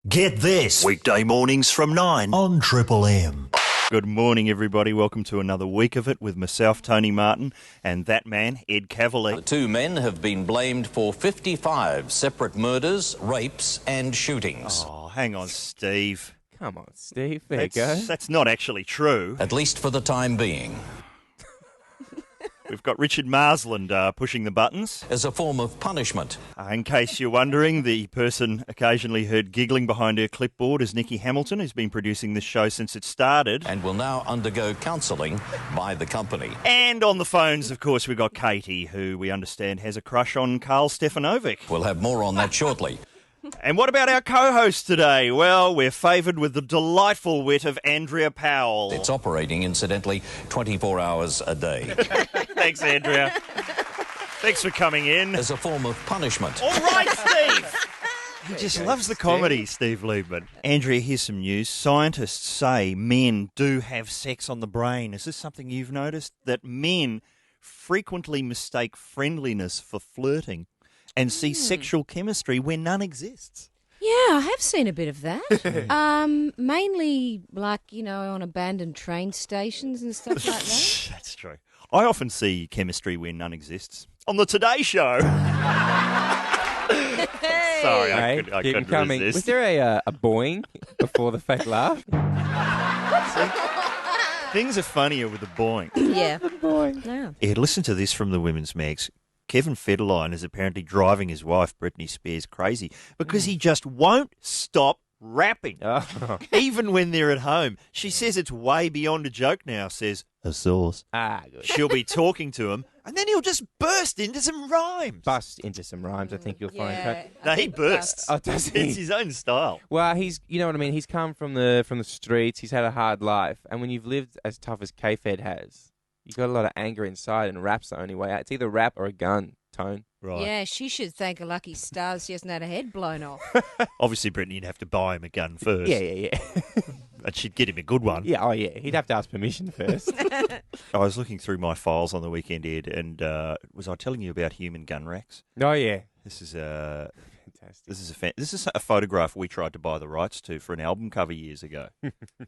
Get this. Weekday mornings from 9 on Triple M. Good morning, everybody. Welcome to another week of it with myself, Tony Martin, and that man, Ed Cavalier. The two men have been blamed for 55 separate murders, rapes and shootings. Oh, hang on, Steve. Come on, Steve. There you go. That's not actually true. At least for the time being. We've got Richard Marsland pushing the buttons. As a form of punishment. In case you're wondering, the person occasionally heard giggling behind her clipboard is Nikki Hamilton, who's been producing this show since it started. And will now undergo counselling by the company. And on the phones, of course, we've got Katie, who we understand has a crush on Karl Stefanovic. We'll have more on that shortly. And what about our co-host today? Well, we're favoured with the delightful wit of Andrea Powell. It's operating, incidentally, 24 hours a day. Thanks, Andrea. Thanks for coming in. As a form of punishment. All right, Steve. He just loves the comedy, Steve Liebman. Andrea, here's some news. Scientists say men do have sex on the brain. Is this something you've noticed? That men frequently mistake friendliness for flirting and see sexual chemistry where none exists. Yeah, I have seen a bit of that. Mainly, like, on abandoned train stations and stuff like that. That's true. I often see chemistry where none exists. On the Today Show. Sorry, I couldn't resist. Was there a boing before the fake laugh? Things are funnier with the boing. Yeah. The boing. Yeah. Ed, listen to this from the Women's Mags. Kevin Federline is apparently driving his wife, Britney Spears, crazy because he just won't stop rapping, even when they're at home. She says it's way beyond a joke now, says a source. Good. She'll be talking to him, and then he'll just burst into some rhymes. Bust into some rhymes, I think you'll find. Yeah. No, he bursts. Oh, does he? It's his own style. Well, you know what I mean? He's come from the streets, he's had a hard life, and when you've lived as tough as K.Fed has, you've got a lot of anger inside, and rap's the only way out. It's either rap or a gun tone. Right. Yeah, she should thank her lucky stars she hasn't had her head blown off. Obviously, Britney'd have to buy him a gun first. Yeah. And she'd get him a good one. Yeah, he'd have to ask permission first. I was looking through my files on the weekend, Ed, and was I telling you about human gun racks? Oh, yeah. This is Fantastic. This is a photograph we tried to buy the rights to for an album cover years ago.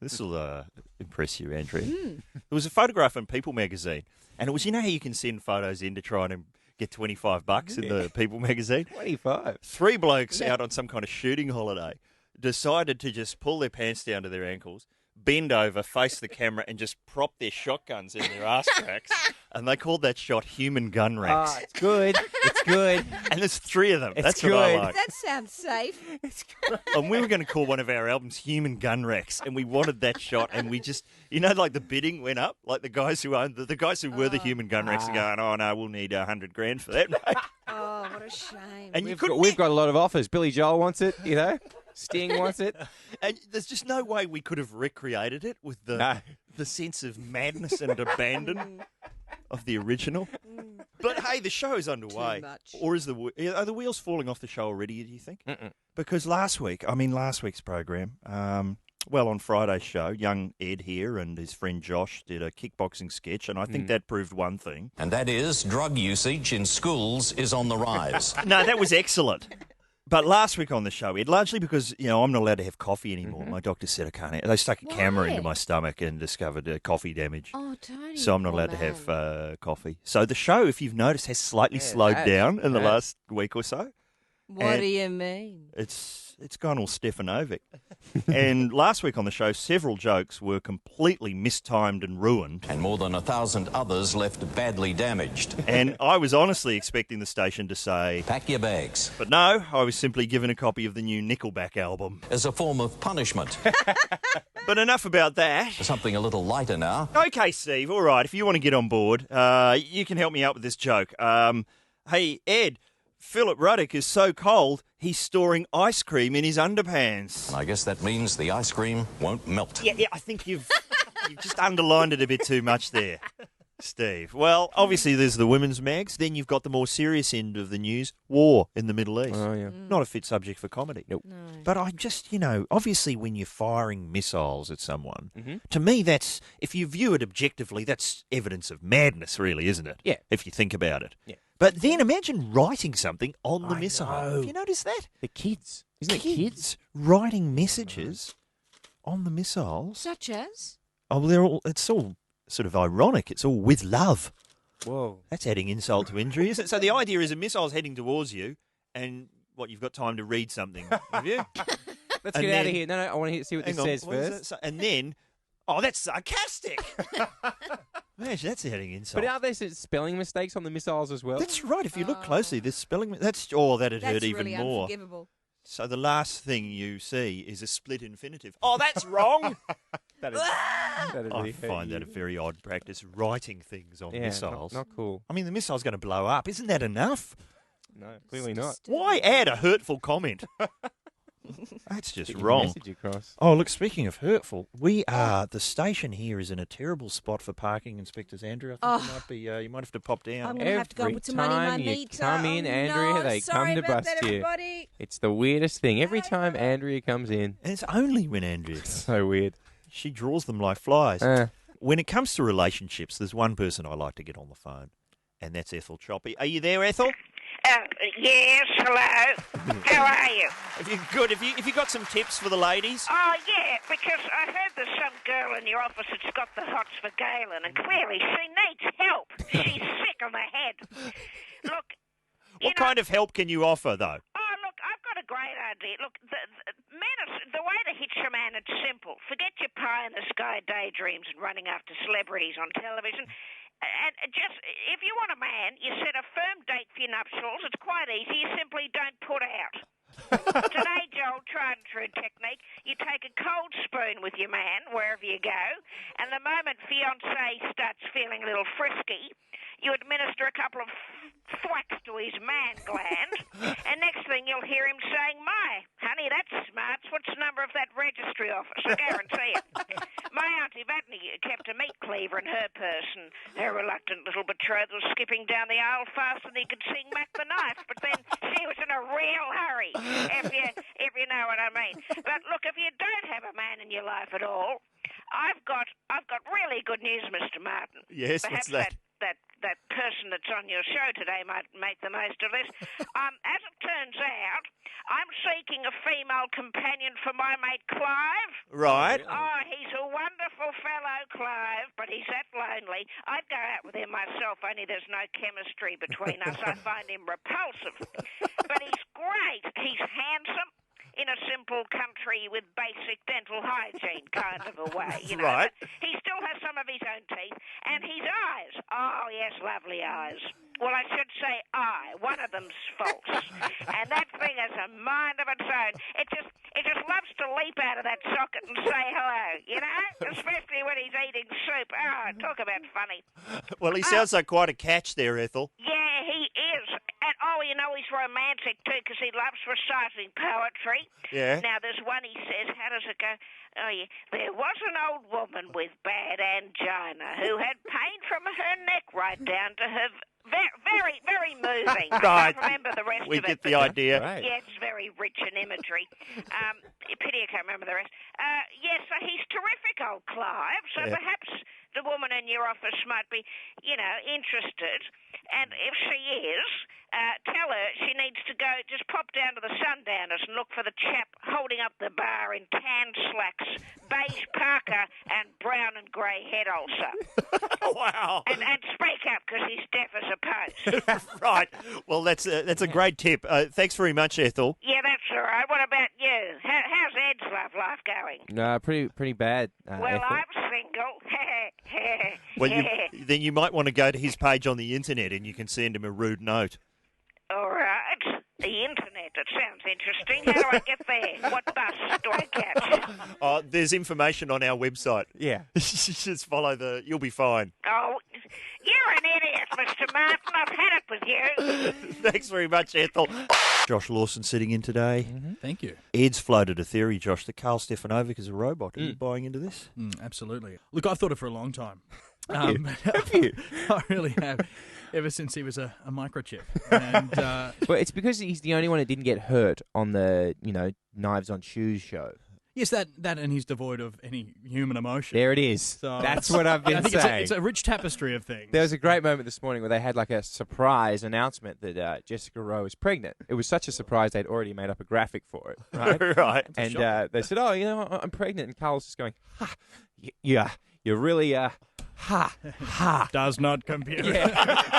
This will impress you, Andrea. There was a photograph in People magazine, and it was, how you can send photos in to try and get $25 in the People magazine? 25. Three blokes out on some kind of shooting holiday decided to just pull their pants down to their ankles, bend over, face the camera, and just prop their shotguns in their ass cracks. And they called that shot human gun racks. Oh, it's good. It's good. And there's three of them. It's That's what I good. like. That sounds safe. And we were going to call one of our albums Human Gun Racks, and we wanted that shot, and we just, like the bidding went up, like the guys who owned the guys who were the Human Gun Racks are going, oh no, we'll need $100,000 for that, mate. Oh, what a shame. And We've got a lot of offers. Billy Joel wants it, Sting wants it. And there's just no way we could have recreated it with the sense of madness and abandon of the original. But hey, the show is underway. Too much. Or are the wheels falling off the show already, do you think? Mm-mm. Because last week's program, on Friday's show, young Ed here and his friend Josh did a kickboxing sketch, and I think that proved one thing. And that is drug usage in schools is on the rise. No, that was excellent. But last week on the show, Ed, largely because, I'm not allowed to have coffee anymore. My doctor said I can't. They stuck a camera into my stomach and discovered coffee damage. Oh, Tony. So I'm not allowed to have coffee. So the show, if you've noticed, has slightly slowed down in the last week or so. What do you mean? It's gone all Stefanovic. And last week on the show, several jokes were completely mistimed and ruined. And more than 1,000 others left badly damaged. And I was honestly expecting the station to say, Pack your bags. but no, I was simply given a copy of the new Nickelback album. As a form of punishment. But enough about that. Something a little lighter now. Okay, Steve, all right, if you want to get on board, you can help me out with this joke. Hey, Ed, Philip Ruddock is so cold, he's storing ice cream in his underpants. And I guess that means the ice cream won't melt. Yeah, I think you've just underlined it a bit too much there, Steve. Well, obviously there's the women's mags. Then you've got the more serious end of the news, war in the Middle East. Oh, yeah. Not a fit subject for comedy. Nope. No. But I just, obviously when you're firing missiles at someone, to me if you view it objectively, that's evidence of madness, really, isn't it? Yeah. If you think about it. Yeah. But then imagine writing something on the I missile. know. Have you noticed that? The kids. Isn't it kids? writing messages on the missiles. Such as? Oh, well, it's all sort of ironic. It's all with love. Whoa. That's adding insult to injury, isn't it? So the idea is a missile's heading towards you, and you've got time to read something, have you? Let's And get out then- of here. No, I want to see what this Hang on, says what is first. that? And then, oh, that's sarcastic. Imagine that's adding insult. But are there some spelling mistakes on the missiles as well? That's right. If you look closely, there's spelling. That'd hurt That's even really more. unforgivable. So the last thing you see is a split infinitive. Oh, that's wrong. That'd I really hurt find that you. a very odd practice, writing things on Yeah, missiles. Not cool. I mean, the missile's going to blow up. Isn't that enough? No, clearly not. Why add a hurtful comment? That's just Get your wrong. Message across. Oh, look, speaking of hurtful, the station here is in a terrible spot for parking, Inspectors Andrew. I think you might have to pop down. I'm going to have to go and put some money in my Every time you meter. come in, Andrea, no, they sorry come to about bust that, you. everybody. It's the weirdest thing. Every time Andrea comes in, And it's only when Andrea so weird. she draws them like flies. Uh, When it comes to relationships, there's one person I like to get on the phone, and that's Ethel Choppy. Are you there, Ethel? Yes, hello. How are you? If you good, if you got some tips for the ladies? Oh, yeah, because I heard there's some girl in your office that's got the hots for Galen, and clearly she needs help. She's sick on the head. Look, What kind of help can you offer, though? Oh, look, I've got a great idea. Look, the way to hitch a man, it's simple. Forget your pie-in-the-sky daydreams and running after celebrities on television. And just, if you want a man, you set a firm date for your nuptials. It's quite easy. You simply don't put out. It's an age-old tried-and-true technique. You take a cold spoon with your man wherever you go, and the moment fiancé starts feeling a little frisky, you administer a couple of thwacks to his man gland, and next thing you'll hear him saying, "My, honey, that's smart. What's the number of that registry office? I guarantee it." My Auntie Vatney kept a meat cleaver in her purse, and her reluctant little betrothed was skipping down the aisle faster than he could sing Mac the Knife, but then she was in a real hurry, if you know what I mean. But look, if you don't have a man in your life at all, I've got really good news, Mr. Martin. Yes, Perhaps what's that? that person that's on your show today might make the most of this. As it turns out, I'm seeking a female companion for my mate Clive. Right. Oh, he's a wonderful fellow, Clive, but he's that lonely. I'd go out with him myself, only there's no chemistry between us. I find him repulsive. But he's great. He's handsome. In a simple country with basic dental hygiene kind of a way, you know. Right. But he still has some of his own teeth, and his eyes. Oh, yes, lovely eyes. Well, I should say eye. One of them's false. And that thing has a mind of its own. It just loves to leap out of that socket and say hello, you know? Especially when he's eating soup. Oh, talk about funny. Well, he sounds like quite a catch there, Ethel. Yeah, he is. And, oh, you know, he's romantic, too, because he loves reciting poetry. Yeah. Now, there's one he says, how does it go? Oh, yeah. There was an old woman with bad angina who had pain from her neck right down to her... Very, very moving. Right. I can't remember the rest We of it. get the idea. Right. Yeah, it's very rich in imagery. Pity I can't remember the rest. Yes, so he's terrific, old Clive. So Yeah. perhaps the woman in your office might be, interested. And if she is, tell her she needs to go, just pop down to the Sundowners and look for the chap holding up the bar in tan slacks, beige parka, and brown and grey head ulcer. Wow. And speak up, because he's deaf as a post. Right. Well, that's a great tip. Thanks very much, Ethel. Yeah, that's all right. What about you? How's Ed's love life going? No, pretty bad. Well, Ethel. I'm single. Well, then you might want to go to his page on the internet and you can send him a rude note. All right. The internet. It sounds interesting. How do I get there? What bus do I catch? There's information on our website. Yeah. Just follow you'll be fine. Oh, you're an idiot, Mr. Martin. I've had it with you. Thanks very much, Ethel. Josh Lawson sitting in today. Thank you. Ed's floated a theory, Josh, that Karl Stefanovic is a robot. Are you buying into this? Absolutely. Look, I've thought it for a long time. Have you? I really have. Ever since he was a microchip. And Well, it's because he's the only one who didn't get hurt on the, Knives on Shoes show. Yes, that and he's devoid of any human emotion. There it is. So That's what I've been saying. It's a rich tapestry of things. There was a great moment this morning where they had like a surprise announcement that Jessica Rowe is pregnant. It was such a surprise they'd already made up a graphic for it. Right. Right. And they said, "Oh, I'm pregnant," and Karl's just going, "Ha, yeah, you're really ha." Does not compute. Yeah.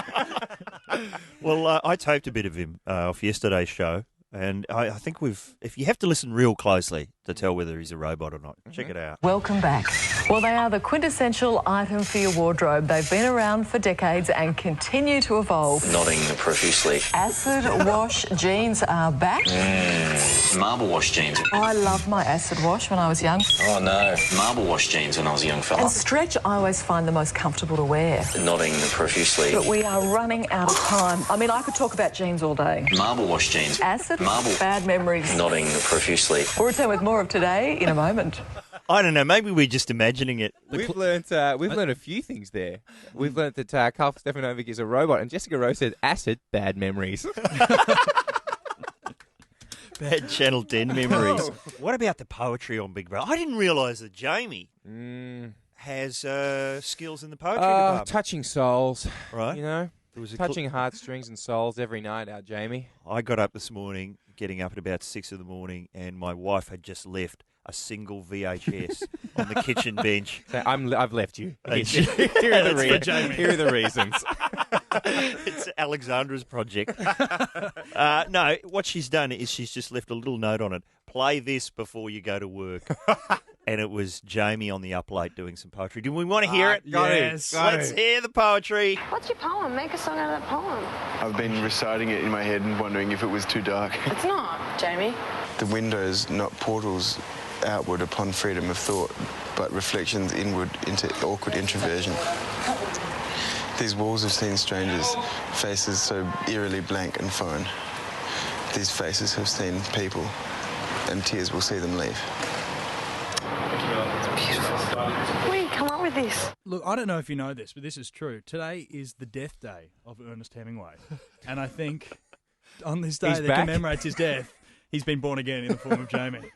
Well, I taped a bit of him off yesterday's show, and I think if you have to listen real closely to tell whether he's a robot or not, check it out. Welcome back. Well, they are the quintessential item for your wardrobe. They've been around for decades and continue to evolve. Nodding profusely. Acid wash jeans are back. Marble wash jeans. I loved my acid wash when I was young. Oh, no. Marble wash jeans when I was a young fella. And stretch I always find the most comfortable to wear. Nodding profusely. But we are running out of time. I mean, I could talk about jeans all day. Marble wash jeans. Acid, Marble. bad memories. Nodding profusely. We'll return with more of today in a moment. I don't know. Maybe we're just imagining it. We've learnt a few things there. We've learnt that Karl Stefanovic is a robot, and Jessica Rowe said, "Acid, bad memories." Bad Channel 10 memories. What about the poetry on Big Brother? I didn't realise that Jamie has skills in the poetry department. Touching souls, Right. You know, There was a touching heartstrings and souls every night. Our Jamie. I got up this morning, getting up at about 6 in the morning, and my wife had just left a single VHS on the kitchen bench. So I've left you. And Here are the Jamie. Here are the reasons. It's Alexandra's project. No, what she's done is she's just left a little note on it. Play this before you go to work. And it was Jamie on the up late doing some poetry. Do we want to hear it? Yes. Let's hear the poetry. What's your poem? Make a song out of that poem. I've been reciting it in my head and wondering if it was too dark. It's not, Jamie. The windows, not portals outward upon freedom of thought, but reflections inward into awkward introversion. These walls have seen strangers, faces so eerily blank and foreign. These faces have seen people, and tears will see them leave. Where do you come up with this? Look, I don't know if you know this, but this is true. Today is the death day of Ernest Hemingway. And I think on this day He's that back. commemorates his death, he's been born again in the form of Jamie.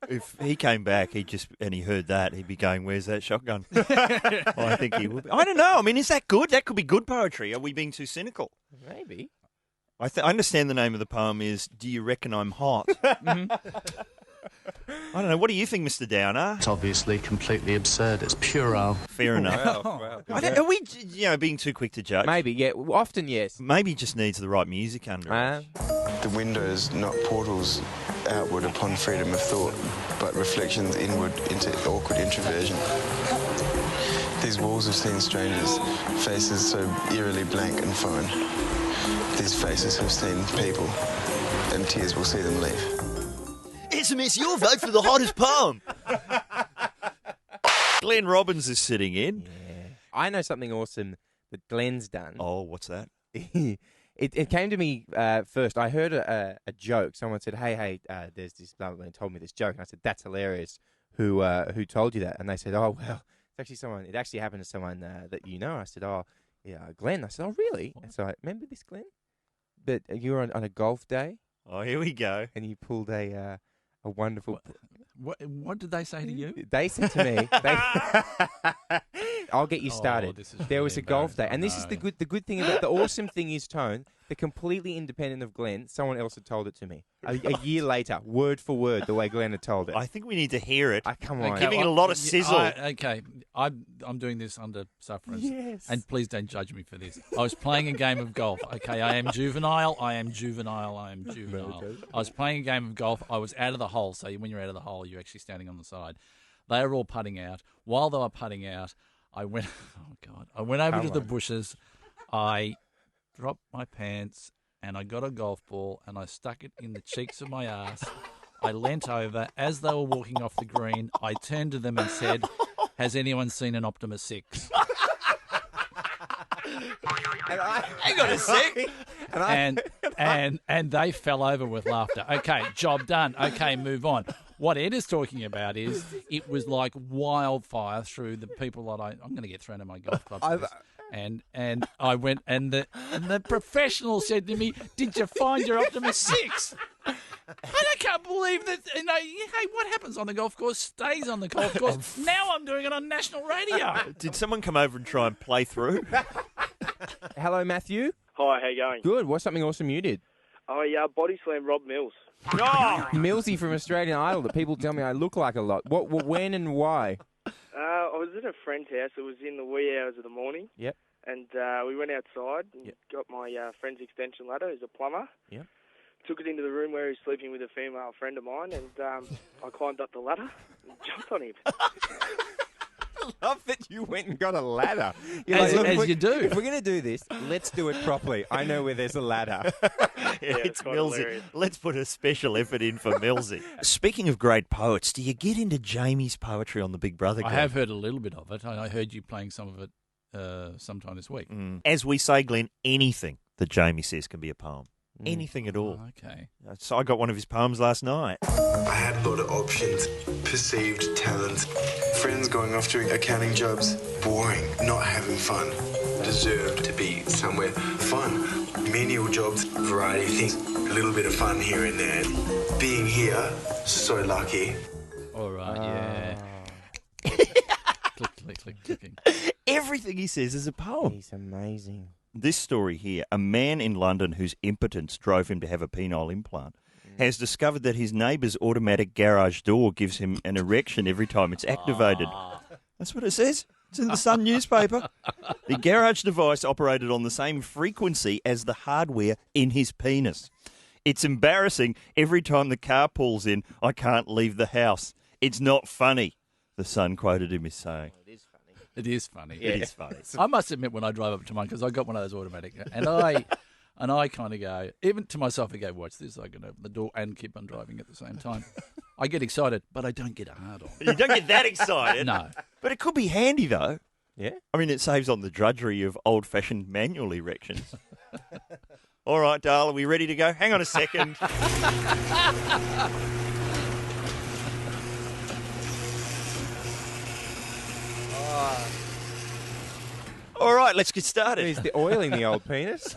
If he came back, and he heard that, he'd be going, "Where's that shotgun?" I think he would. I don't know. I mean, is that good? That could be good poetry. Are we being too cynical? Maybe. I understand the name of the poem is "Do You Reckon I'm Hot?" I don't know. What do you think, Mr. Downer? It's obviously completely absurd. It's puerile. Fair enough. Wow. Are we, being too quick to judge? Maybe. Yeah. Often, yes. Maybe he just needs the right music under it. The windows, not portals outward upon freedom of thought, but reflections inward into awkward introversion. These walls have seen strangers, faces so eerily blank and foreign. These faces have seen people, and tears will see them leave. SMS your vote for the hottest poem. Glenn Robbins is sitting in. Yeah. I know something awesome that Glenn's done. Oh, what's that? It came to me first. I heard a joke. Someone said, "Hey, there's this blah, blah, blah," and told me this joke, and I said, "That's hilarious. Who told you that?" And they said, "Oh, well, it's actually someone. It actually happened to someone that you know." I said, "Oh, yeah, Glenn." I said, "Oh, really?" And so I remember this, Glenn. But you were on a golf day. Oh, here we go. And you pulled a wonderful. What did they say to you? They said to me, "I'll get you started." There was a golf day, and this is the good thing about the awesome thing is, Tone, the completely independent of Glenn. Someone else had told it to me a year later, word for word, the way Glenn had told it. I think we need to hear it. Come on, Giving it a lot of sizzle. I'm doing this under sufferance. Yes. And please don't judge me for this. I was playing a game of golf. Okay, I am juvenile. I was playing a game of golf. I was out of the hole. So when you're out of the hole, you're actually standing on the side. They were all putting out. While they were putting out, I went over to the bushes. I dropped my pants and I got a golf ball and I stuck it in the cheeks of my ass. I leant over. As they were walking off the green, I turned to them and said, "Has anyone seen an Optima 6? Hang on a sec. And they fell over with laughter. Okay, job done. Okay, move on. What Ed is talking about is it was like wildfire through the people that I'm going to get thrown in my golf club. And I went, and the professional said to me, "Did you find your Optimus 6?" And I can't believe that. Hey, what happens on the golf course stays on the golf course. Now I'm doing it on national radio. Did someone come over and try and play through? Hello, Matthew. Hi, how you going? Good. What's something awesome you did? Oh, yeah, body slam Rob Mills. Oh! Millsy from Australian Idol that people tell me I look like a lot. What when and why? I was at a friend's house. It was in the wee hours of the morning. Yep. And we went outside and got my friend's extension ladder. He's a plumber. Yep. Took it into the room where he was sleeping with a female friend of mine, and I climbed up the ladder and jumped on him. I love that you went and got a ladder. As you do. If we're going to do this, let's do it properly. I know where there's a ladder. It's Millsy. Let's put a special effort in for Millsy. Speaking of great poets, do you get into Jamie's poetry on the Big Brother? I have heard a little bit of it. I heard you playing some of it sometime this week. As we say, Glenn, anything that Jamie says can be a poem. Anything at all. Oh, okay. So I got one of his poems last night. I had a lot of options, perceived talents, friends going off doing accounting jobs, boring, not having fun, deserved to be somewhere fun, menial jobs, variety of things, a little bit of fun here and there. Being here, so lucky. All right, yeah. Clicking. Everything he says is a poem. He's amazing. This story here, a man in London whose impotence drove him to have a penile implant has discovered that his neighbour's automatic garage door gives him an erection every time it's activated. That's what it says. It's in the Sun newspaper. The garage device operated on the same frequency as the hardware in his penis. It's embarrassing. Every time the car pulls in, I can't leave the house. It's not funny, the Sun quoted him as saying. It is funny. Yeah. It is funny. I must admit, when I drive up to mine, because I got one of those automatic, and I kind of go, even to myself, I go, watch this, I can open the door and keep on driving at the same time. I get excited, but I don't get hard on. You don't get that excited? No. But it could be handy, though. Yeah? I mean, it saves on the drudgery of old-fashioned manual erections. All right, Dale, are we ready to go? Hang on a second. All right, let's get started. Is the oiling the old penis?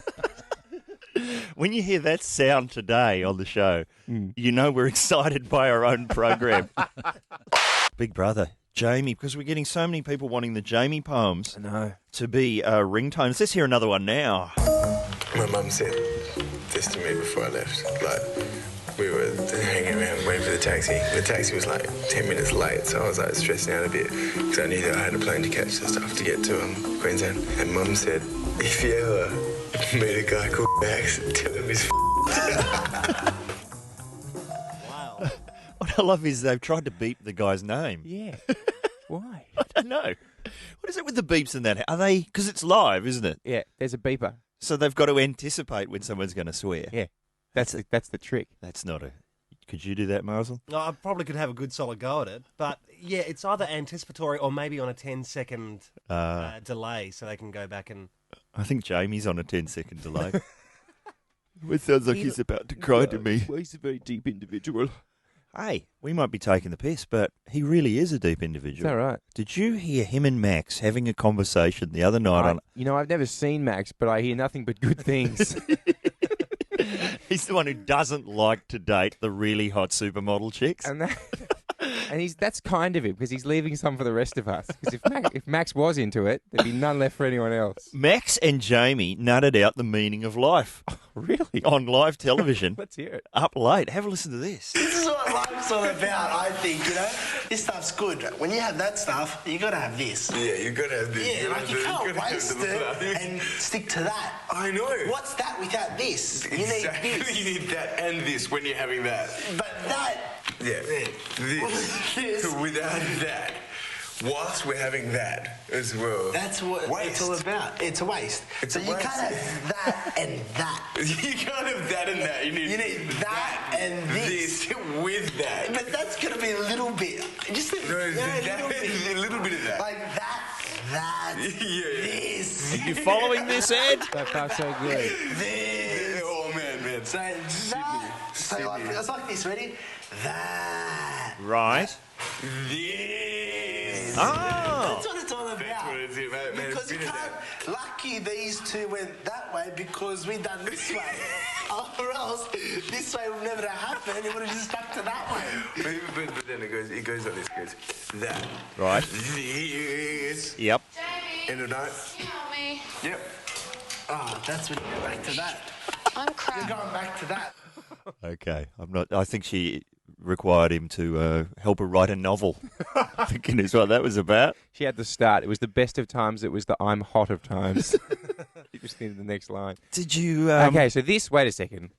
When you hear that sound today on the show, you know we're excited by our own program. Big Brother, Jamie, because we're getting so many people wanting the Jamie poems to be ringtones. Let's hear another one now. My mum said this to me before I left. Like, we were hanging around waiting for the taxi. The taxi was like 10 minutes late, so I was like stressing out a bit because I knew that I had a plane to catch and stuff to get to Queensland. And Mum said, if you ever meet a guy called Max, tell him he's Wow. What I love is they've tried to beep the guy's name. Yeah. Why? I don't know. What is it with the beeps and that? Are they... Because it's live, isn't it? Yeah, there's a beeper. So they've got to anticipate when someone's going to swear. Yeah. That's the trick. That's not a... Could you do that, Marcel? No, I probably could have a good solid go at it. But, yeah, it's either anticipatory or maybe on a 10-second delay so they can go back and... I think Jamie's on a 10-second delay. It sounds like he's about to cry to me. Well, he's a very deep individual. Hey, we might be taking the piss, but he really is a deep individual. Is that right? Did you hear him and Max having a conversation the other night on... You know, I've never seen Max, but I hear nothing but good things. He's the one who doesn't like to date the really hot supermodel chicks. And that's kind of him, because he's leaving some for the rest of us. Because if Max was into it, there'd be none left for anyone else. Max and Jamie nutted out the meaning of life. Oh, really? On live television. Let's hear it. Up late. Have a listen to this. This is what life's all about, I think, you know? This stuff's good. When you have that stuff, you got to have this. Yeah, you got to have this. Yeah, like you can't waste it and stick to that. I know. What's that without this? You Exactly. need this. You need that and this when you're having that. But that... Yeah, this. Without that. Whilst we're having that as well. That's what it's all about. It's a waste. It's so a you waste. can't have that and that. You can't have that and that. You need that and this. With that. But that's going to be a little bit. Just a little bit of that. Like that, this. Are you following this, Ed? That felt so good. This. Oh, man. So it's like this. Ready? That. Right. This. Oh. That's what it's all about. That's what it's about, man. Because you can't. Lucky these two went that way because we done this way. Or else this way would never have happened. It would have just stuck to that way. But then it goes like this. It goes that. Right. This. Yep. In a note. Me. Yep. Oh, that's when you go back to that. I'm crap. You're going back to that. Okay. I think she required him to help her write a novel. Thinking is what that was about. She had the start. It was the best of times. It was the I'm hot of times. You just needed the next line. Did you... okay, so this... Wait a second.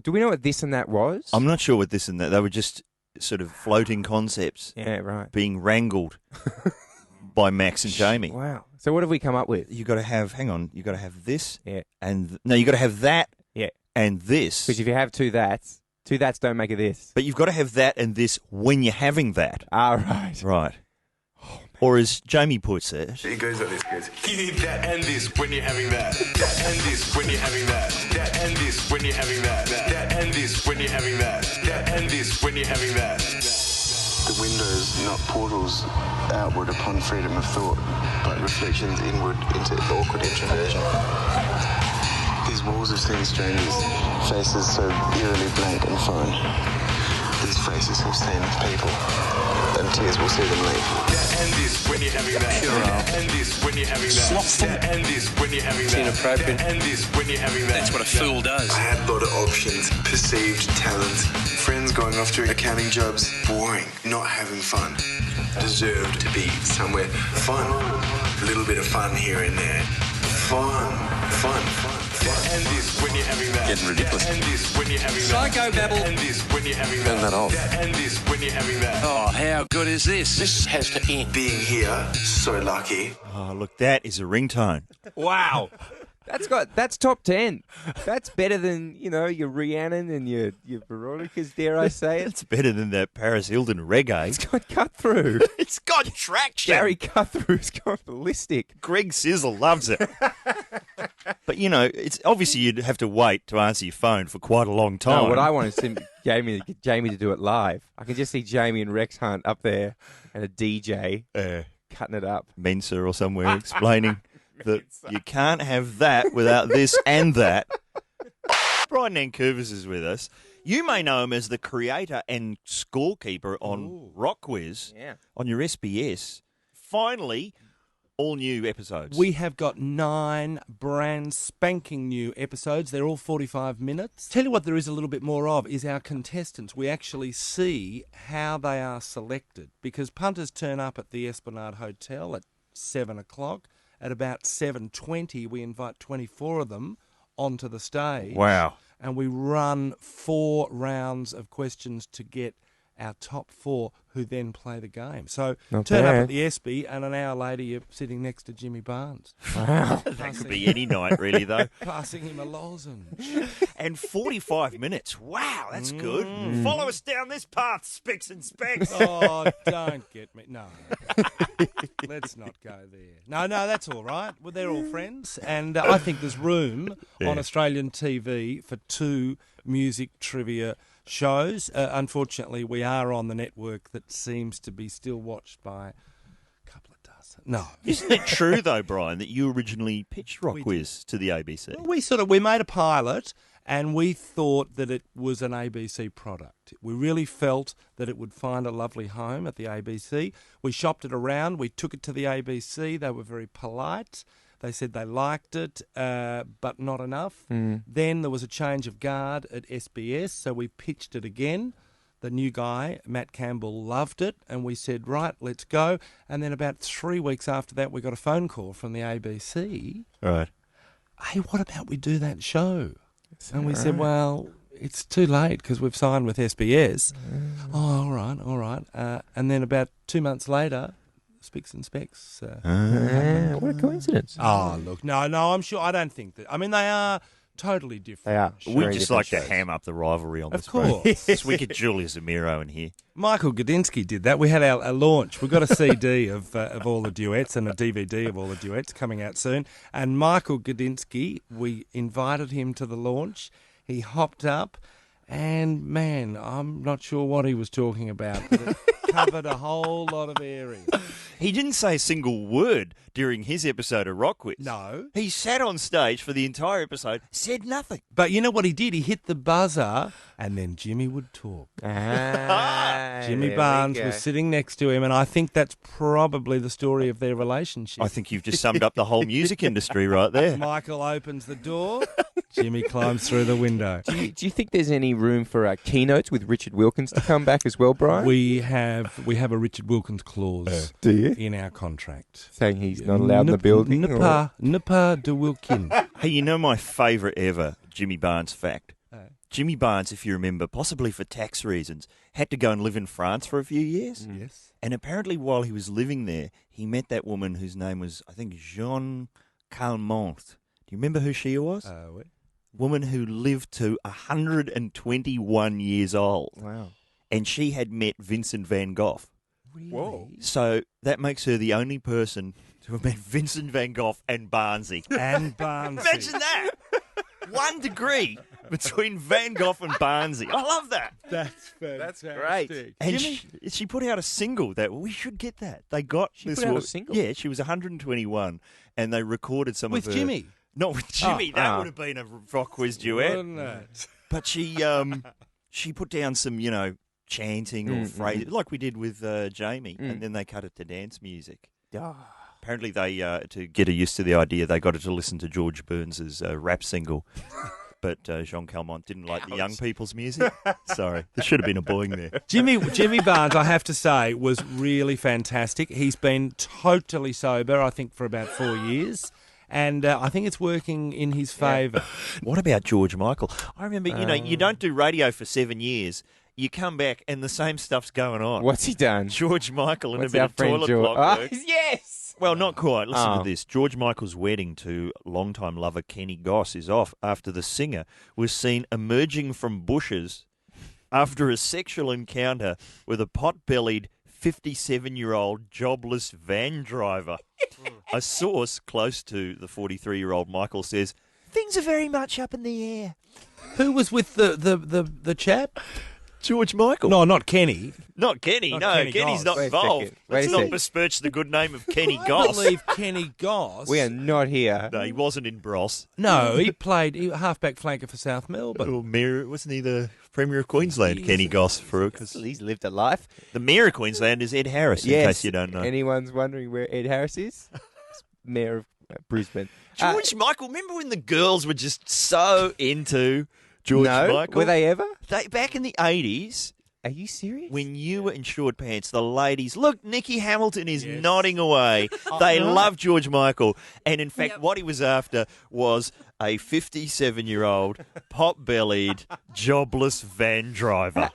Do we know what this and that was? I'm not sure what this and that... They were just sort of floating concepts. Yeah, right. Being wrangled by Max and Jamie. Wow. So what have we come up with? You got to have... Hang on. You got to have this. Yeah. And... No, you got to have that. Yeah. And this. Because if you have two that's don't make a this. But you've got to have that and this when you're having that. Ah, right. Right. Or as Jamie puts it... It goes like this. It goes, you need that and this when you're having that. That and this when you're having that. That and this when you're having that. That and this when you're having that. That and this when you're having that. The windows, not portals, outward upon freedom of thought, but reflections inward into awkward introversion. These walls have seen strangers, faces so eerily blank and fine. These faces have seen people, and tears will see them leave. That and this when you're having that. That and this when you're having that. Slothful. That and this when you're having It's that. inappropriate. That and this when you're having that. That's what a fool does. I had a lot of options, perceived talents, friends going off to accounting jobs, boring, not having fun. Deserved to be somewhere fun, a little bit of fun here and there. Fun. That and this when you're having that. Getting ridiculous. That and this when you're having that. Psychobabble. That and this when you're having Turn that off. That and this when you're having that. Oh, how good is this? This has to end. Being here, so lucky. Oh, look, that is a ringtone. Wow. That's top 10. That's better than, your Rhiannon and your Veronicas, dare I say it. It's better than that Paris Hilton reggae. It's got cut through. It's got traction. Gary Cutthroug's gone ballistic. Greg Sizzle loves it. But, it's obviously you'd have to wait to answer your phone for quite a long time. No, what I want is Jamie to do it live. I can just see Jamie and Rex Hunt up there and a DJ cutting it up. Mensa or somewhere explaining that you can't have that without this and that. Brian Nankervis is with us. You may know him as the creator and scorekeeper on RocKwiz on your SBS. Finally, all new episodes. We have got 9 brand spanking new episodes. They're all 45 minutes. Tell you what there is a little bit more of is our contestants. We actually see how they are selected because punters turn up at the Esplanade Hotel at 7 o'clock. At about 7:20, we invite 24 of them onto the stage. Wow. And we run 4 rounds of questions to get our top 4 who then play the game. So turn up at the ESPY and an hour later you're sitting next to Jimmy Barnes. Wow. That could be any night really though. Passing him a lozenge. And 45 minutes. Wow, that's good. Follow us down this path, Spicks and Specs. Oh, don't get me. No. Let's not go there. No, that's all right. Well, they're all friends. And I think there's room on Australian TV for 2 music trivia shows. Unfortunately, we are on the network that seems to be still watched by a couple of dozen. No. Isn't it true, though, Brian, that you originally pitched RocKwiz to the ABC? Well, we made a pilot and we thought that it was an ABC product. We really felt that it would find a lovely home at the ABC. We shopped it around. We took it to the ABC. They were very polite. They said they liked it, but not enough. Then there was a change of guard at SBS, so we pitched it again. The new guy, Matt Campbell, loved it, and we said, right, let's go. And then about 3 weeks after that, we got a phone call from the ABC. Right. Hey, what about we do that show? And we said, well, it's too late because we've signed with SBS. Oh, all right. And then about 2 months later... Spicks and Specs. What a coincidence. Oh, look. No, I'm sure. I don't think that. I mean, they are totally different. They are. We just like to ham up the rivalry on this program. Of course. We get Julia Zamiro in here. Michael Gudinski did that. We had our launch. We've got a CD of all the duets and a DVD of all the duets coming out soon. And Michael Gudinski, we invited him to the launch. He hopped up. And, man, I'm not sure what he was talking about. But covered a whole lot of area. He didn't say a single word during his episode of RocKwiz. No. He sat on stage for the entire episode, said nothing. But you know what he did? He hit the buzzer, and then Jimmy would talk. Jimmy Barnes was sitting next to him, and I think that's probably the story of their relationship. I think you've just summed up the whole music industry right there. Michael opens the door, Jimmy climbs through the window. Do you think there's any room for keynotes with Richard Wilkins to come back as well, Brian? We have a Richard Wilkins clause. Do you? In our contract. Saying he's not allowed in the building? Ne pas de Wilkins. Hey, you know my favourite ever Jimmy Barnes fact? Jimmy Barnes, if you remember, possibly for tax reasons, had to go and live in France for a few years. Yes. And apparently while he was living there, he met that woman whose name was, I think, Jean Calment. Do you remember who she was? Woman who lived to 121 years old. Wow. And she had met Vincent van Gogh. Really? Whoa. So that makes her the only person to have met Vincent van Gogh and Barnesy. And Barnesy. Imagine that. 1 degree between Van Gogh and Barnesy. I love that. That's fantastic. great. And she put out a single that we should get that. They got She this put out a woman- single? Yeah, she was 121 and they recorded some With of her Jimmy? Not with Jimmy. Oh. That Oh. would have been a RocKwiz duet. Wouldn't it? But she put down some, chanting or phrases like we did with Jamie, and then they cut it to dance music. Apparently, they to get her used to the idea, they got her to listen to George Burns's rap single. But Jean Calment didn't like the young people's music. Sorry, there should have been a boing there. Jimmy Barnes, I have to say, was really fantastic. He's been totally sober, I think, for about 4 years. And I think it's working in his favour. What about George Michael? I remember, you don't do radio for 7 years. You come back and the same stuff's going on. What's he done? George Michael and What's a bit our of friend toilet George? block Oh, work. yes! Well, not quite. Listen Oh. to this. George Michael's wedding to longtime lover Kenny Goss is off after the singer was seen emerging from bushes after a sexual encounter with a pot-bellied 57-year-old jobless van driver. A source close to the 43-year-old Michael says, things are very much up in the air. Who was with the chap? George Michael. No, not Kenny. Not Kenny, Not no. Kenny Kenny's Goss. not Wait a involved. second. Let's Wait a not second. besmirch the good name of Kenny I Goss. believe Kenny Goss. We are not here. No, he wasn't in Bros. No, he played halfback flanker for South Melbourne. Or Mayor, wasn't he the Premier of Queensland, Kenny Goss? Because He's lived a life. the Mayor of Queensland is Ed Harris, in Yes. case you don't know. Anyone's wondering where Ed Harris is? Mayor of Brisbane. George Michael, remember when the girls were just so into George No? Michael? Were they ever? Back in the 80s, Are you serious? when you were in short pants, the ladies, look, Nicky Hamilton is nodding away. They love George Michael. And in fact, what he was after was a 57-year-old, pot-bellied, jobless van driver.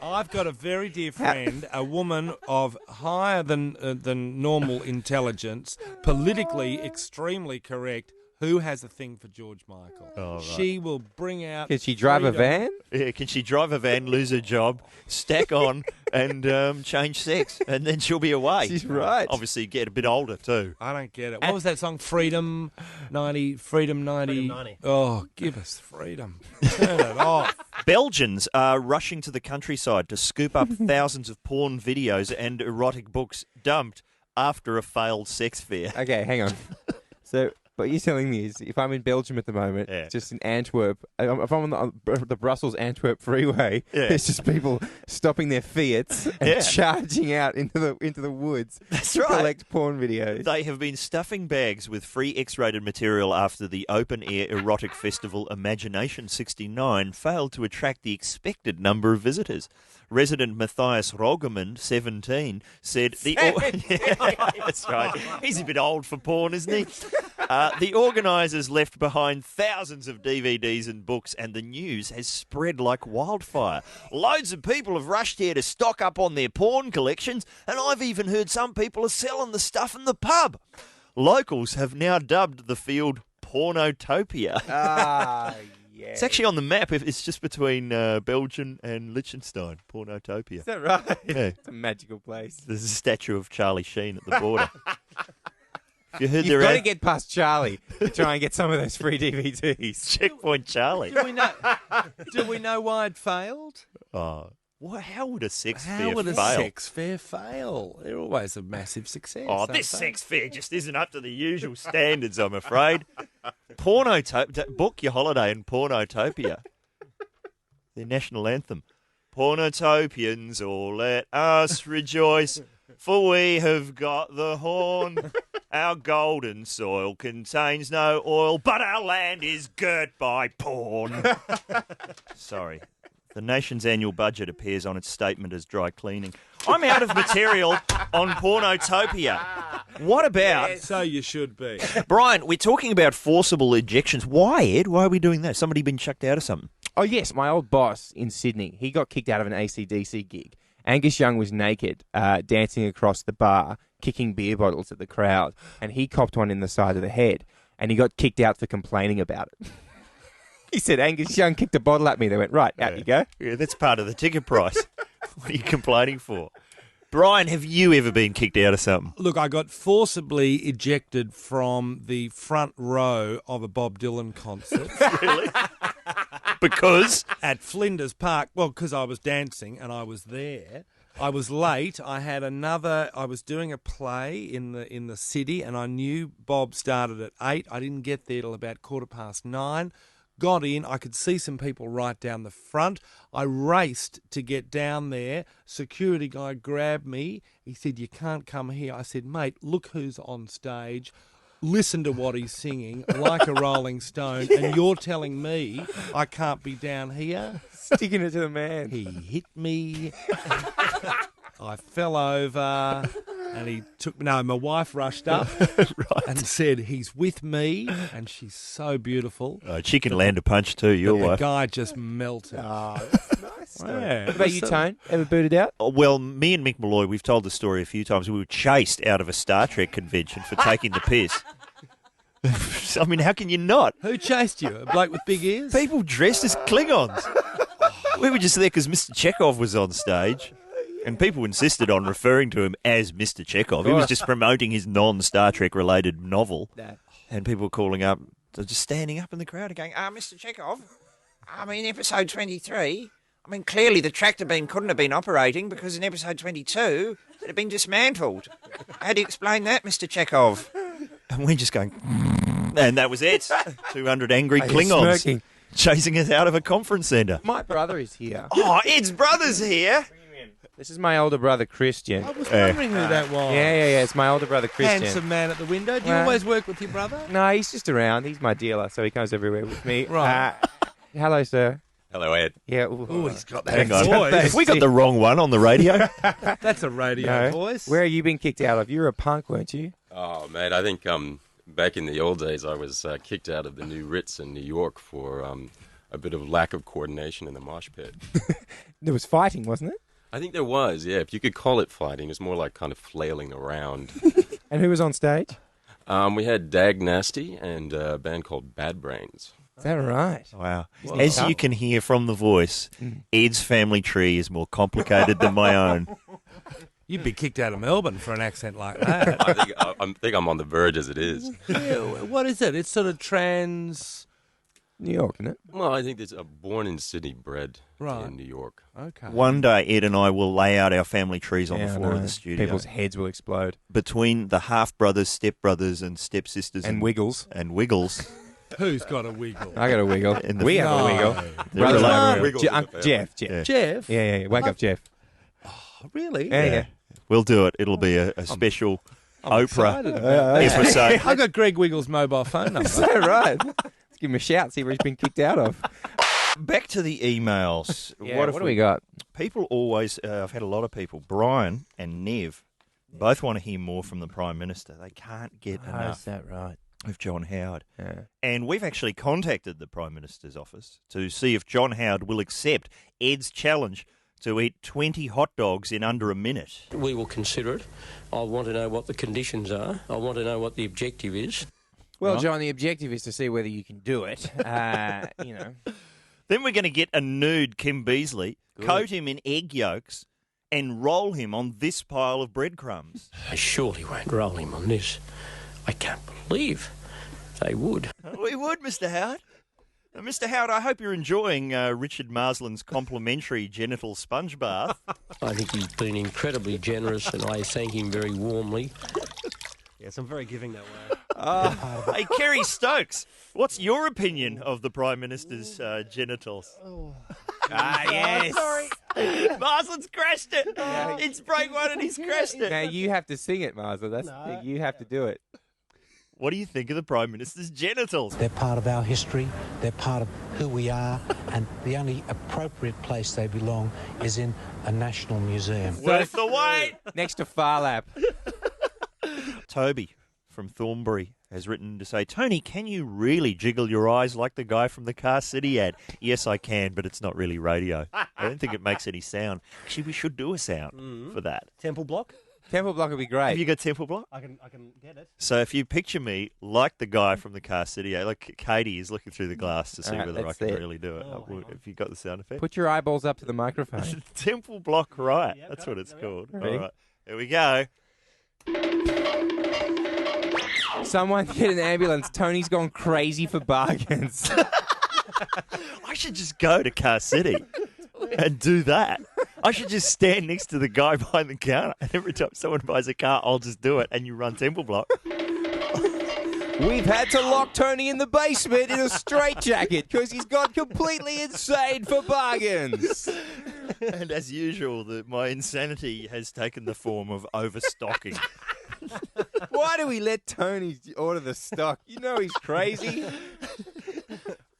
I've got a very dear friend, a woman of higher than normal intelligence, politically extremely correct, who has a thing for George Michael. Oh, right. She will bring out... Can she drive a freedom. van? Yeah, can she drive a van, lose her job, stack on, and change sex, and then she'll be away? She's right. Obviously, get a bit older too. I don't get it. What was that song? Freedom 90. Freedom 90. Oh, give us freedom. Turn it off. Belgians are rushing to the countryside to scoop up thousands of porn videos and erotic books dumped after a failed sex fair. Okay, hang on. So, what you're telling me is, if I'm in Belgium at the moment, just in Antwerp, if I'm on the Brussels-Antwerp freeway, there's just people stopping their Fiats and charging out into the woods to collect porn videos. They have been stuffing bags with free X-rated material after the open-air erotic festival Imagination 69 failed to attract the expected number of visitors. Resident Matthias Rogerman, 17, said that's right. He's a bit old for porn, isn't he? The organisers left behind thousands of DVDs and books, and the news has spread like wildfire. Loads of people have rushed here to stock up on their porn collections, and I've even heard some people are selling the stuff in the pub. Locals have now dubbed the field Pornotopia. Ah, yeah. It's actually on the map. It's just between Belgian and Liechtenstein. Pornotopia. Is that right? Yeah. It's a magical place. There's a statue of Charlie Sheen at the border. You heard You've got to get past Charlie to try and get some of those free DVDs. Checkpoint Charlie. Do we know why it failed? Oh, How would a sex How fair would a fail? sex fair fail? They're always a massive success. Oh, aren't this they? sex fair just isn't up to the usual standards, I'm afraid. Book your holiday in Pornotopia. Their national anthem. Pornotopians, all let us rejoice, for we have got the horn. Our golden soil contains no oil, but our land is girt by porn. Sorry. The nation's annual budget appears on its statement as dry cleaning. I'm out of material on Pornotopia. What about... So you should be. Brian, we're talking about forcible ejections. Why, Ed? Why are we doing that? Somebody been chucked out of something? Oh, yes. My old boss in Sydney, he got kicked out of an AC/DC gig. Angus Young was naked, dancing across the bar, kicking beer bottles at the crowd, and he copped one in the side of the head, and he got kicked out for complaining about it. He said, Angus Young kicked a bottle at me. They went, right, out you go. Yeah, that's part of the ticket price. What are you complaining for? Brian, have you ever been kicked out of something? Look, I got forcibly ejected from the front row of a Bob Dylan concert. Really? Because? At Flinders Park. Well, because I was dancing and I was there. I was late. I was doing a play in the city, and I knew Bob started at 8. I didn't get there till about 9:15. Got in, I could see some people right down the front. I raced to get down there. Security guy grabbed me. He said, "You can't come here." I said, "Mate, look who's on stage. Listen to what he's singing, like a Rolling Stone, and you're telling me I can't be down here?" Sticking it to the man. He hit me. I fell over. And he took... No, my wife rushed up and said, "He's with me," and she's so beautiful. She can land a punch too, your The wife. guy just melted. Oh, that's nice. Yeah. What about you, Tone? Ever booted out? Oh, well, me and Mick Malloy, we've told the story a few times. We were chased out of a Star Trek convention for taking the piss. I mean, how can you not? Who chased you? A bloke with big ears? People dressed as Klingons. We were just there because Mr. Chekhov was on stage. And people insisted on referring to him as Mr. Chekhov. He was just promoting his non-Star Trek related novel. And people were calling up, just standing up in the crowd and going, Mr. Chekhov, episode 23, clearly the tractor beam couldn't have been operating because in episode 22 it had been dismantled. How do you explain that, Mr. Chekhov? And we're just going, and that was it. 200 angry Are you Klingons smirking? chasing us out of a conference centre. My brother is here. Oh, Ed's brother's here. This is my older brother, Christian. I was wondering who that was. Yeah. It's my older brother, Christian. Handsome man at the window. Do you Well- always work with your brother? No, he's just around. He's my dealer, so he comes everywhere with me. Right. Hello, sir. Hello, Ed. Yeah. Oh, he's got that Hang on. voice. Have we got the wrong one on the radio? That's a radio No. voice. Where have you been kicked out of? You were a punk, weren't you? Oh, mate, I think back in the old days, I was kicked out of the new Ritz in New York for a bit of lack of coordination in the mosh pit. There was fighting, wasn't it? I think there was, yeah. If you could call it fighting, it's more like kind of flailing around. And who was on stage? We had Dag Nasty and a band called Bad Brains. Is that right? Wow. Well, As tough. you can hear from the voice, Ed's family tree is more complicated than my own. You'd be kicked out of Melbourne for an accent like that. I think I'm on the verge as it is. Yeah, what is it? It's sort of trans... New York, isn't it? Well, I think there's a born in Sydney, bred Right. in New York. Okay. One day, Ed and I will lay out our family trees on Yeah, the I floor of know. the studio. People's heads will explode. Between the half-brothers, step-brothers and stepsisters. And Wiggles. And Wiggles. Who's got a wiggle? I got a wiggle. And the- We have a wiggle. They're Brothers related. have a Wiggles wiggle. in the family. Jeff. Yeah. Jeff? Yeah. Wake up, Jeff. Oh, really? Yeah. We'll do it. It'll be a special I'm Oprah excited about that. episode. I got Greg Wiggles' mobile phone number. Is that right? Let's give him a shout, see where he's been kicked out of. Back to the emails. Yeah, what what do we got? People always, I've had a lot of people, Brian and Nev, both want to hear more from the Prime Minister. They can't get Is enough that right? of John Howard. Yeah. And we've actually contacted the Prime Minister's office to see if John Howard will accept Ed's challenge to eat 20 hot dogs in under a minute. We will consider it. I want to know what the conditions are. I want to know what the objective is. Well, Right. John, the objective is to see whether you can do it. You know. Then we're going to get a nude Kim Beazley, coat him in egg yolks, and roll him on this pile of breadcrumbs. I surely won't roll him on this. I can't believe they would. We would, Mr. Howard. Mr. Howard, I hope you're enjoying Richard Marsland's complimentary genital sponge bath. I think he's been incredibly generous, and I thank him very warmly. Yes, I'm very giving that way. Hey, Kerry Stokes, what's your opinion of the Prime Minister's genitals? Yes. Sorry. Marsland's crashed it. It's break one and he's crashed it. Now you have to sing it, Marsland. That's the thing. You have to do it. What do you think of the Prime Minister's genitals? They're part of our history, they're part of who we are, and the only appropriate place they belong is in a national museum. Worth the wait. Next to Far Lap. Toby from Thornbury has written to say, Tony, can you really jiggle your eyes like the guy from the Car City ad? Yes, I can, but it's not really radio. I don't think it makes any sound. Actually, we should do a sound for that. Temple block? Temple block would be great. Have you got Temple block? I can get it. So if you picture me like the guy from the Car City ad, like Katie is looking through the glass to see whether I can really do it. If you got the sound effect. Put your eyeballs up to the microphone. Temple block right. That's what it's called. All right. Here we go. Someone get an ambulance. Tony's gone crazy for bargains. I should just go to Car City and do that. I should just stand next to the guy behind the counter, and every time someone buys a car, I'll just do it, and you run Temple block. We've had to lock Tony in the basement in a straitjacket because he's gone completely insane for bargains. And as usual, my insanity has taken the form of overstocking. Why do we let Tony order the stock? You know he's crazy.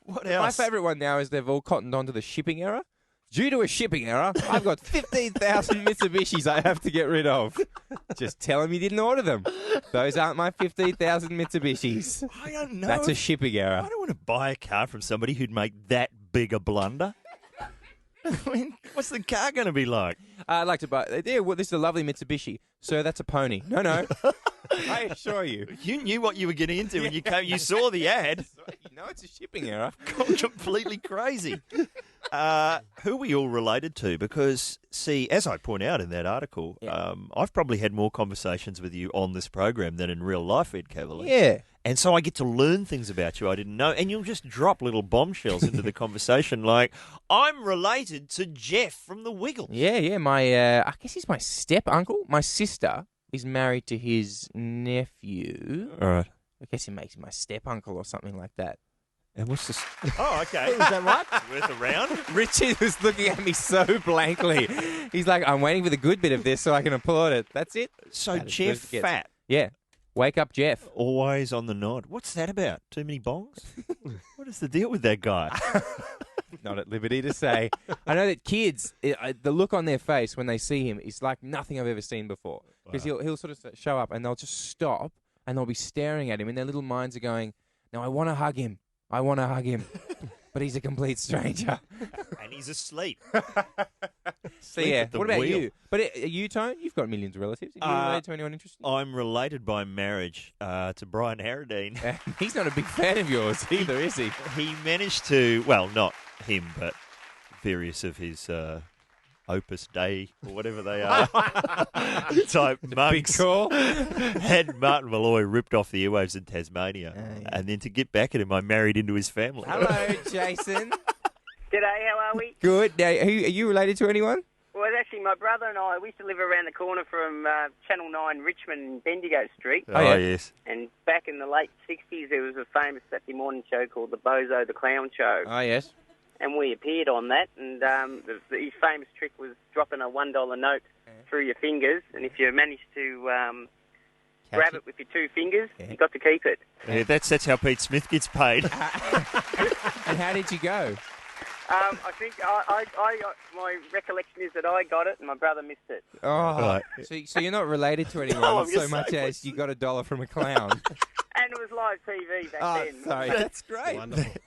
What else? My favourite one now is they've all cottoned onto the shipping error. Due to a shipping error, I've got 15,000 Mitsubishis I have to get rid of. Just tell him you didn't order them. Those aren't my 15,000 Mitsubishis. I don't know. That's a shipping error. I don't want to buy a car from somebody who'd make that big a blunder. I mean, what's the car going to be like? I'd like to buy... Yeah, well, this is a lovely Mitsubishi. Sir, that's a pony. No. I assure you. You knew what you were getting into when you came. You saw the ad. You know it's a shipping error. Gone completely crazy. Who are we all related to? Because, see, as I point out in that article, I've probably had more conversations with you on this program than in real life, Ed Cavalier. Yeah. And so I get to learn things about you I didn't know. And you'll just drop little bombshells into the conversation like, I'm related to Jeff from the Wiggles. Yeah. I guess he's my step-uncle. My sister is married to his nephew. All right. I guess he makes him my step-uncle or something like that. And what's this? Oh, okay. Is that right? Worth a round? Richard was looking at me so blankly. He's like, I'm waiting for the good bit of this so I can applaud it. That's it. So Jeff Fat. Yeah. Wake up, Jeff. Always on the nod. What's that about? Too many bongs? What is the deal with that guy? Not at liberty to say. I know that kids, the look on their face when they see him is like nothing I've ever seen before. Because he'll sort of show up and they'll just stop and they'll be staring at him and their little minds are going, no, I want to hug him. But he's a complete stranger. And he's asleep. So yeah, what about you? But you, Tone? You've got millions of relatives. Are you related to anyone interesting? I'm related by marriage to Brian Harradine. He's not a big fan of yours either, is he? He managed to, well, not him, but various of his Opus Dei or whatever they are type monks. Big call. Had Martin Malloy ripped off the airwaves in Tasmania. And then to get back at him, I married into his family. Hello, Jason. G'day, how are we? Good. Now, are you related to anyone? Well, actually, my brother and I, we used to live around the corner from Channel 9 Richmond in Bendigo Street. Oh, yes. And back in the late 60s, there was a famous Saturday morning show called The Bozo the Clown Show. Oh, yes. And we appeared on that, and his famous trick was dropping a $1 note through your fingers, and if you managed to grab it with your two fingers, you got to keep it. Yeah, that's how Pete Smith gets paid. And how did you go? I think my recollection is that I got it and my brother missed it. Oh, right. So you're not related to anyone No, I'm so just much saying. as you got $1 from a clown. And it was live TV back then. Sorry. That's great.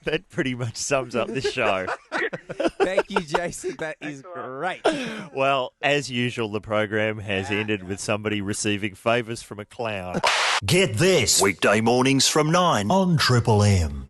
That pretty much sums up this show. Thank you, Jason. That is great. Well, as usual, the program has ended with somebody receiving favours from a clown. Get this. Weekday mornings from 9 on Triple M.